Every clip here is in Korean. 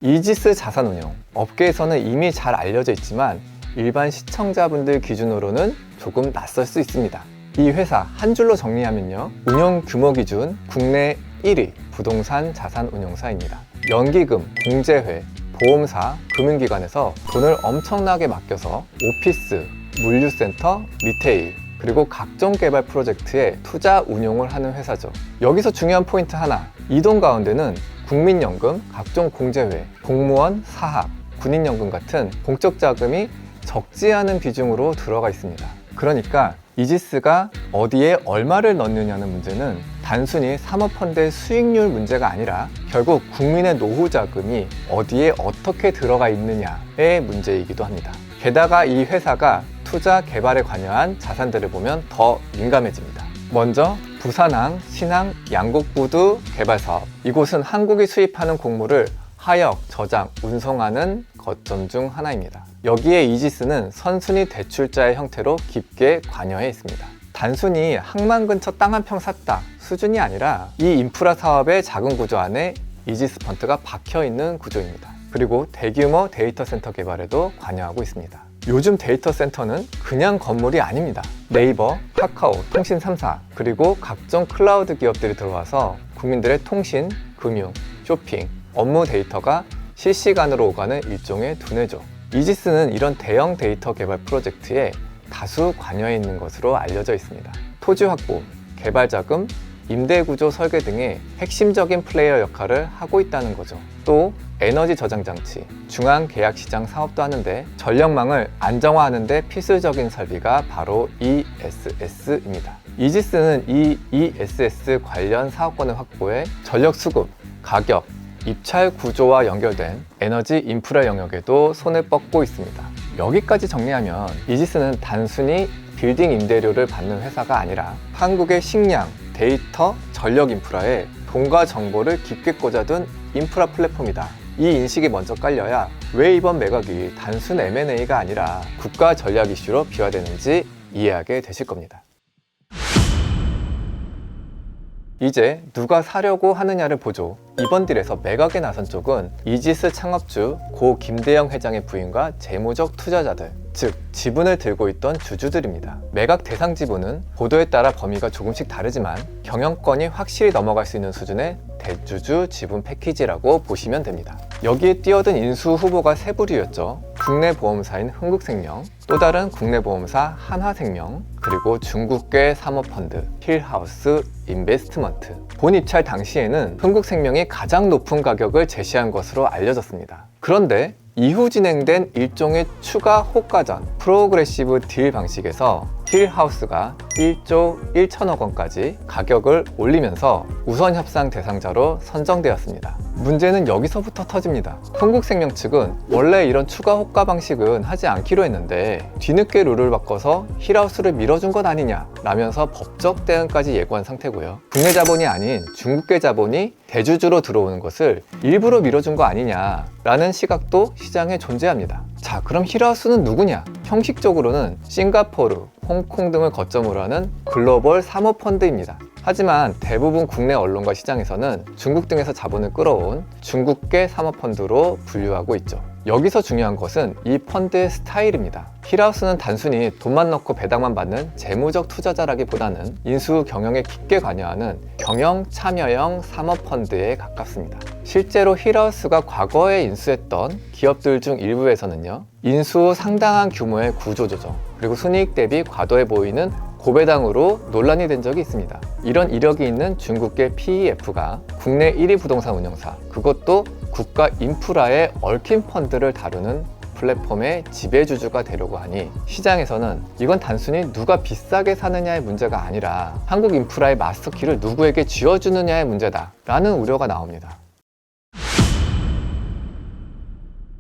이지스 자산운용, 업계에서는 이미 잘 알려져 있지만 일반 시청자분들 기준으로는 조금 낯설 수 있습니다. 이 회사 한 줄로 정리하면요, 운용 규모 기준 국내 1위 부동산 자산운용사입니다. 연기금, 공제회, 보험사, 금융기관에서 돈을 엄청나게 맡겨서 오피스, 물류센터, 리테일, 그리고 각종 개발 프로젝트에 투자 운용을 하는 회사죠. 여기서 중요한 포인트 하나, 이 돈 가운데는 국민연금, 각종 공제회, 공무원, 사학, 군인연금 같은 공적 자금이 적지 않은 비중으로 들어가 있습니다. 그러니까 이지스가 어디에 얼마를 넣느냐는 문제는 단순히 사모펀드의 수익률 문제가 아니라 결국 국민의 노후 자금이 어디에 어떻게 들어가 있느냐의 문제이기도 합니다. 게다가 이 회사가 투자 개발에 관여한 자산들을 보면 더 민감해집니다. 먼저 부산항, 신항, 양곡부두 개발 사업. 이곳은 한국이 수입하는 곡물을 하역, 저장, 운송하는 거점 중 하나입니다. 여기에 이지스는 선순위 대출자의 형태로 깊게 관여해 있습니다. 단순히 항만 근처 땅 한 평 샀다 수준이 아니라 이 인프라 사업의 작은 구조 안에 이지스 펀드가 박혀 있는 구조입니다. 그리고 대규모 데이터 센터 개발에도 관여하고 있습니다. 요즘 데이터 센터는 그냥 건물이 아닙니다. 네이버, 카카오, 통신 3사, 그리고 각종 클라우드 기업들이 들어와서 국민들의 통신, 금융, 쇼핑, 업무 데이터가 실시간으로 오가는 일종의 두뇌죠. 이지스는 이런 대형 데이터 개발 프로젝트에 다수 관여해 있는 것으로 알려져 있습니다. 토지 확보, 개발 자금, 임대 구조 설계 등의 핵심적인 플레이어 역할을 하고 있다는 거죠. 또 에너지 저장 장치, 중앙 계약 시장 사업도 하는데 전력망을 안정화하는 데 필수적인 설비가 바로 ESS입니다. 이지스는 이 ESS 관련 사업권을 확보해 전력 수급, 가격, 입찰 구조와 연결된 에너지 인프라 영역에도 손을 뻗고 있습니다. 여기까지 정리하면 이지스는 단순히 빌딩 임대료를 받는 회사가 아니라 한국의 식량, 데이터, 전력 인프라에 돈과 정보를 깊게 꽂아둔 인프라 플랫폼이다. 이 인식이 먼저 깔려야 왜 이번 매각이 단순 M&A가 아니라 국가 전략 이슈로 비화되는지 이해하게 되실 겁니다. 이제 누가 사려고 하느냐를 보죠. 이번 딜에서 매각에 나선 쪽은 이지스 창업주 고 김대영 회장의 부인과 재무적 투자자들, 즉 지분을 들고 있던 주주들입니다. 매각 대상 지분은 보도에 따라 범위가 조금씩 다르지만 경영권이 확실히 넘어갈 수 있는 수준의 대주주 지분 패키지라고 보시면 됩니다. 여기에 뛰어든 인수 후보가 세 부류였죠. 국내 보험사인 흥국생명, 또 다른 국내 보험사 한화생명, 그리고 중국계 사모펀드 힐하우스 인베스트먼트. 본 입찰 당시에는 흥국생명이 가장 높은 가격을 제시한 것으로 알려졌습니다. 그런데 이후 진행된 일종의 추가 호가전 프로그레시브 딜 방식에서 힐하우스가 1조 1천억 원까지 가격을 올리면서 우선 협상 대상자로 선정되었습니다. 문제는 여기서부터 터집니다. 흥국생명 측은 원래 이런 추가 호가 방식은 하지 않기로 했는데 뒤늦게 룰을 바꿔서 힐하우스를 밀어준 것 아니냐 라면서 법적 대응까지 예고한 상태고요. 국내 자본이 아닌 중국계 자본이 대주주로 들어오는 것을 일부러 밀어준 거 아니냐 라는 시각도 시장에 존재합니다. 자, 그럼 힐하우스는 누구냐? 형식적으로는 싱가포르, 홍콩 등을 거점으로 하는 글로벌 사모펀드입니다. 하지만 대부분 국내 언론과 시장에서는 중국 등에서 자본을 끌어온 중국계 사모펀드로 분류하고 있죠. 여기서 중요한 것은 이 펀드의 스타일입니다. 힐하우스는 단순히 돈만 넣고 배당만 받는 재무적 투자자라기보다는 인수 경영에 깊게 관여하는 경영 참여형 사모펀드에 가깝습니다. 실제로 힐하우스가 과거에 인수했던 기업들 중 일부에서는요, 인수 후 상당한 규모의 구조조정, 그리고 순이익 대비 과도해 보이는 고배당으로 논란이 된 적이 있습니다. 이런 이력이 있는 중국계 PEF가 국내 1위 부동산 운용사, 그것도 국가 인프라에 얽힌 펀드를 다루는 플랫폼의 지배주주가 되려고 하니 시장에서는 이건 단순히 누가 비싸게 사느냐의 문제가 아니라 한국 인프라의 마스터키를 누구에게 쥐어주느냐의 문제다 라는 우려가 나옵니다.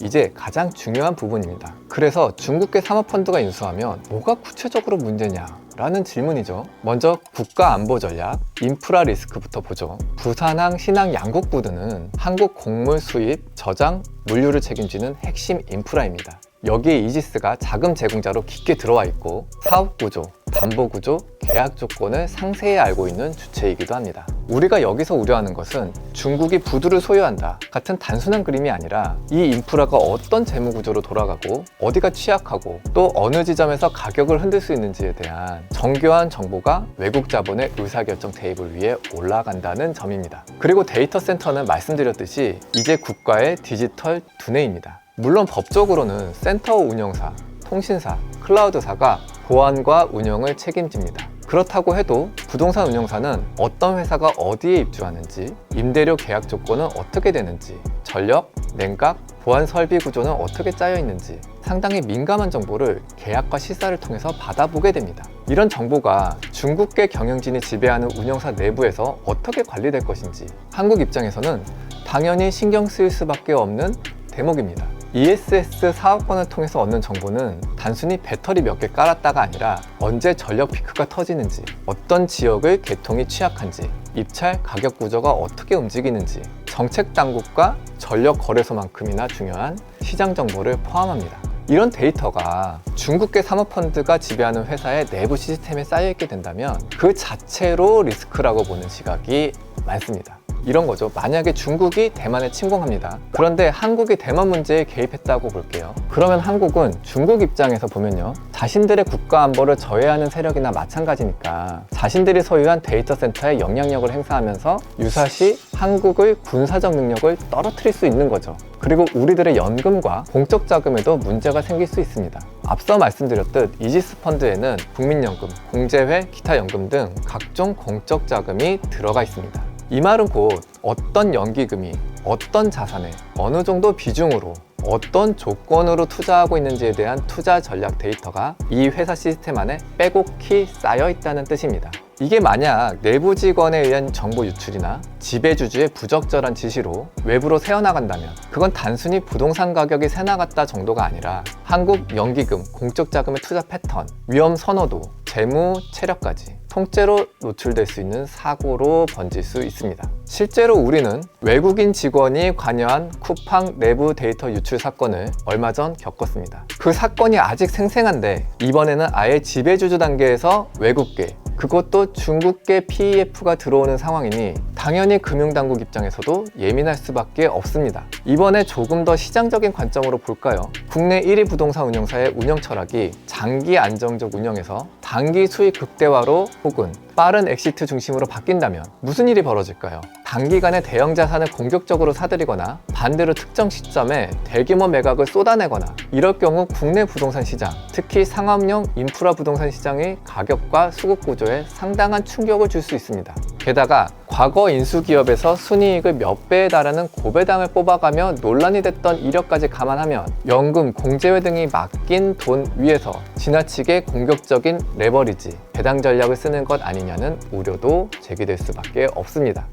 이제 가장 중요한 부분입니다. 그래서 중국계 사모펀드가 인수하면 뭐가 구체적으로 문제냐 라는 질문이죠. 먼저 국가 안보 전략, 인프라 리스크부터 보죠. 부산항, 신항, 양곡부두는 한국 곡물 수입, 저장, 물류를 책임지는 핵심 인프라입니다. 여기에 이지스가 자금 제공자로 깊게 들어와 있고 사업 구조, 담보 구조, 계약 조건을 상세히 알고 있는 주체이기도 합니다. 우리가 여기서 우려하는 것은 중국이 부두를 소유한다 같은 단순한 그림이 아니라 이 인프라가 어떤 재무 구조로 돌아가고 어디가 취약하고 또 어느 지점에서 가격을 흔들 수 있는지에 대한 정교한 정보가 외국 자본의 의사결정 테이블 위에 올라간다는 점입니다. 그리고 데이터 센터는 말씀드렸듯이 이제 국가의 디지털 두뇌입니다. 물론 법적으로는 센터 운영사, 통신사, 클라우드사가 보안과 운영을 책임집니다. 그렇다고 해도 부동산 운영사는 어떤 회사가 어디에 입주하는지, 임대료 계약 조건은 어떻게 되는지, 전력, 냉각, 보안 설비 구조는 어떻게 짜여 있는지 상당히 민감한 정보를 계약과 시사를 통해서 받아보게 됩니다. 이런 정보가 중국계 경영진이 지배하는 운영사 내부에서 어떻게 관리될 것인지 한국 입장에서는 당연히 신경 쓰일 수밖에 없는 대목입니다. ESS 사업권을 통해서 얻는 정보는 단순히 배터리 몇 개 깔았다가 아니라 언제 전력 피크가 터지는지, 어떤 지역의 개통이 취약한지, 입찰 가격 구조가 어떻게 움직이는지, 정책 당국과 전력 거래소만큼이나 중요한 시장 정보를 포함합니다. 이런 데이터가 중국계 사모펀드가 지배하는 회사의 내부 시스템에 쌓여있게 된다면 그 자체로 리스크라고 보는 시각이 많습니다. 이런 거죠. 만약에 중국이 대만에 침공합니다. 그런데 한국이 대만 문제에 개입했다고 볼게요. 그러면 한국은 중국 입장에서 보면요, 자신들의 국가 안보를 저해하는 세력이나 마찬가지니까 자신들이 소유한 데이터 센터에 영향력을 행사하면서 유사시 한국의 군사적 능력을 떨어뜨릴 수 있는 거죠. 그리고 우리들의 연금과 공적 자금에도 문제가 생길 수 있습니다. 앞서 말씀드렸듯 이지스 펀드에는 국민연금, 공제회, 기타 연금 등 각종 공적 자금이 들어가 있습니다. 이 말은 곧 어떤 연기금이 어떤 자산에 어느 정도 비중으로 어떤 조건으로 투자하고 있는지에 대한 투자 전략 데이터가 이 회사 시스템 안에 빼곡히 쌓여 있다는 뜻입니다. 이게 만약 내부 직원에 의한 정보 유출이나 지배주주의 부적절한 지시로 외부로 새어나간다면 그건 단순히 부동산 가격이 새나갔다 정도가 아니라 한국 연기금, 공적 자금의 투자 패턴, 위험 선호도, 재무, 체력까지 통째로 노출될 수 있는 사고로 번질 수 있습니다. 실제로 우리는 외국인 직원이 관여한 쿠팡 내부 데이터 유출 사건을 얼마 전 겪었습니다. 그 사건이 아직 생생한데 이번에는 아예 지배주주 단계에서 외국계, 그것도 중국계 PEF가 들어오는 상황이니 당연히 금융당국 입장에서도 예민할 수밖에 없습니다. 이번에 조금 더 시장적인 관점으로 볼까요? 국내 1위 부동산 운영사의 운영 철학이 장기 안정적 운영에서 단기 수익 극대화로 혹은 빠른 엑시트 중심으로 바뀐다면 무슨 일이 벌어질까요? 단기간에 대형 자산을 공격적으로 사들이거나 반대로 특정 시점에 대규모 매각을 쏟아내거나 이럴 경우 국내 부동산 시장, 특히 상업용 인프라 부동산 시장의 가격과 수급 구조에 상당한 충격을 줄 수 있습니다. 게다가 과거 인수기업에서 순이익을 몇 배에 달하는 고배당을 뽑아가며 논란이 됐던 이력까지 감안하면 연금, 공제회 등이 맡긴 돈 위에서 지나치게 공격적인 레버리지, 배당 전략을 쓰는 것 아니냐는 우려도 제기될 수밖에 없습니다.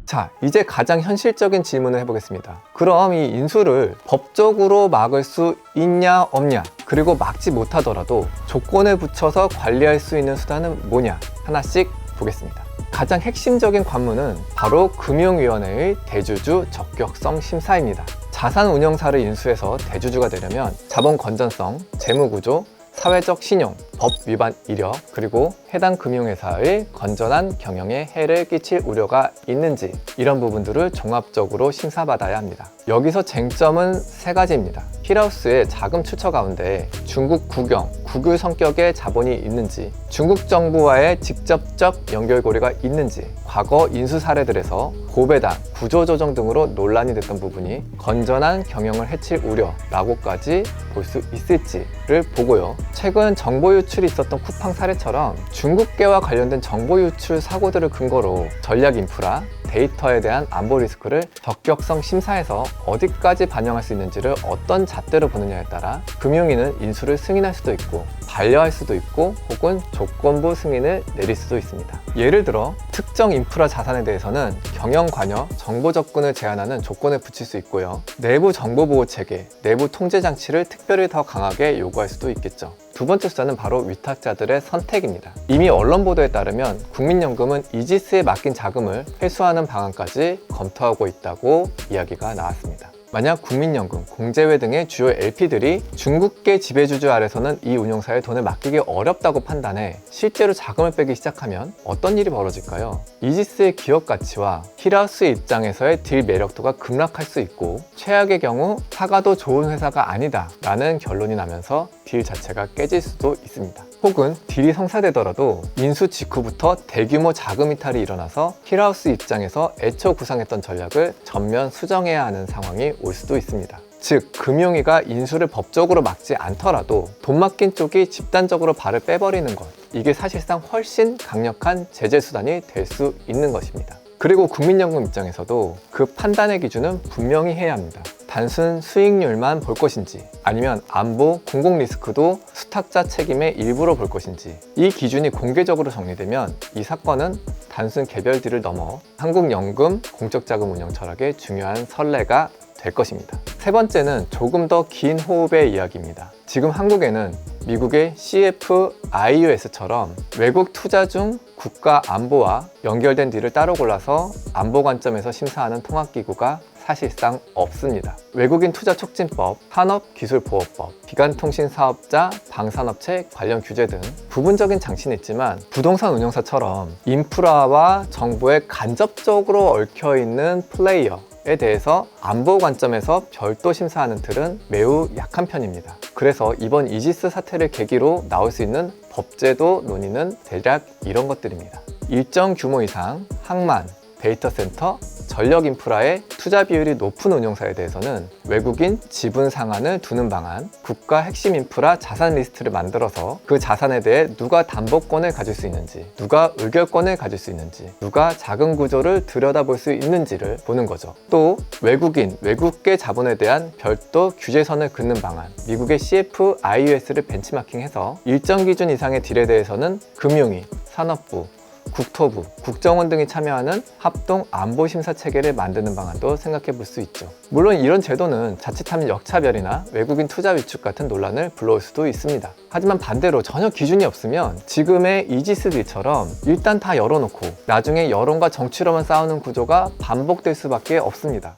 자, 이제 가장 현실적인 질문을 해보겠습니다. 그럼 이 인수를 법적으로 막을 수 있냐 없냐, 그리고 막지 못하더라도 조건을 붙여서 관리할 수 있는 수단은 뭐냐, 하나씩 보겠습니다. 가장 핵심적인 관문은 바로 금융위원회의 대주주 적격성 심사입니다. 자산 운영사를 인수해서 대주주가 되려면 자본 건전성, 재무구조, 사회적 신용, 법 위반 이력, 그리고 해당 금융회사의 건전한 경영에 해를 끼칠 우려가 있는지 이런 부분들을 종합적으로 심사받아야 합니다. 여기서 쟁점은 세 가지입니다. 힐하우스의 자금 출처 가운데 중국 국영, 국유 성격의 자본이 있는지, 중국 정부와의 직접적 연결고리가 있는지, 과거 인수 사례들에서 고배당, 구조조정 등으로 논란이 됐던 부분이 건전한 경영을 해칠 우려라고까지 볼 수 있을지를 보고요. 최근 정보 유출이 있었던 쿠팡 사례처럼 중국계와 관련된 정보 유출 사고들을 근거로 전략 인프라, 데이터에 대한 안보 리스크를 적격성 심사에서 어디까지 반영할 수 있는지를 어떤 잣대로 보느냐에 따라 금융위는 인수를 승인할 수도 있고 반려할 수도 있고 혹은 조건부 승인을 내릴 수도 있습니다. 예를 들어 특정 인프라 자산에 대해서는 경영 관여, 정보 접근을 제한하는 조건을 붙일 수 있고요. 내부 정보 보호 체계, 내부 통제 장치를 특별히 더 강하게 요구할 수도 있겠죠. 두 번째 수단은 바로 위탁자들의 선택입니다. 이미 언론 보도에 따르면 국민연금은 이지스에 맡긴 자금을 회수하는 방안까지 검토하고 있다고 이야기가 나왔습니다. 만약 국민연금, 공제회 등의 주요 LP들이 중국계 지배주주 아래서는 이 운용사에 돈을 맡기기 어렵다고 판단해 실제로 자금을 빼기 시작하면 어떤 일이 벌어질까요? 이지스의 기업 가치와 힐하우스의 입장에서의 딜 매력도가 급락할 수 있고, 최악의 경우 사가도 좋은 회사가 아니다 라는 결론이 나면서 딜 자체가 깨질 수도 있습니다. 혹은 딜이 성사되더라도 인수 직후부터 대규모 자금 이탈이 일어나서 힐하우스 입장에서 애초 구상했던 전략을 전면 수정해야 하는 상황이 올 수도 있습니다. 즉, 금융위가 인수를 법적으로 막지 않더라도 돈 맡긴 쪽이 집단적으로 발을 빼버리는 것, 이게 사실상 훨씬 강력한 제재 수단이 될 수 있는 것입니다. 그리고 국민연금 입장에서도 그 판단의 기준은 분명히 해야 합니다. 단순 수익률만 볼 것인지, 아니면 안보, 공공 리스크도 수탁자 책임의 일부로 볼 것인지, 이 기준이 공개적으로 정리되면 이 사건은 단순 개별 딜을 넘어 한국연금 공적자금 운영 철학의 중요한 선례가 될 것입니다. 세 번째는 조금 더 긴 호흡의 이야기입니다. 지금 한국에는 미국의 CFIUS처럼 외국 투자 중 국가 안보와 연결된 딜을 따로 골라서 안보 관점에서 심사하는 통합기구가 사실상 없습니다. 외국인 투자 촉진법, 산업기술보호법, 기간통신사업자, 방산업체 관련 규제 등 부분적인 장치는 있지만, 부동산 운용사처럼 인프라와 정보에 간접적으로 얽혀있는 플레이어에 대해서 안보 관점에서 별도 심사하는 틀은 매우 약한 편입니다. 그래서 이번 이지스 사태를 계기로 나올 수 있는 법제도 논의는 대략 이런 것들입니다. 일정 규모 이상 항만, 데이터 센터, 전력 인프라의 투자 비율이 높은 운용사에 대해서는 외국인 지분 상한을 두는 방안, 국가 핵심 인프라 자산 리스트를 만들어서 그 자산에 대해 누가 담보권을 가질 수 있는지, 누가 의결권을 가질 수 있는지, 누가 자금 구조를 들여다볼 수 있는지를 보는 거죠. 또 외국인, 외국계 자본에 대한 별도 규제선을 긋는 방안, 미국의 CFIUS를 벤치마킹해서 일정 기준 이상의 딜에 대해서는 금융위, 산업부, 국토부, 국정원 등이 참여하는 합동 안보심사 체계를 만드는 방안도 생각해 볼 수 있죠. 물론 이런 제도는 자칫하면 역차별이나 외국인 투자 위축 같은 논란을 불러올 수도 있습니다. 하지만 반대로 전혀 기준이 없으면 지금의 이지스 딜처럼 일단 다 열어놓고 나중에 여론과 정치로만 싸우는 구조가 반복될 수밖에 없습니다.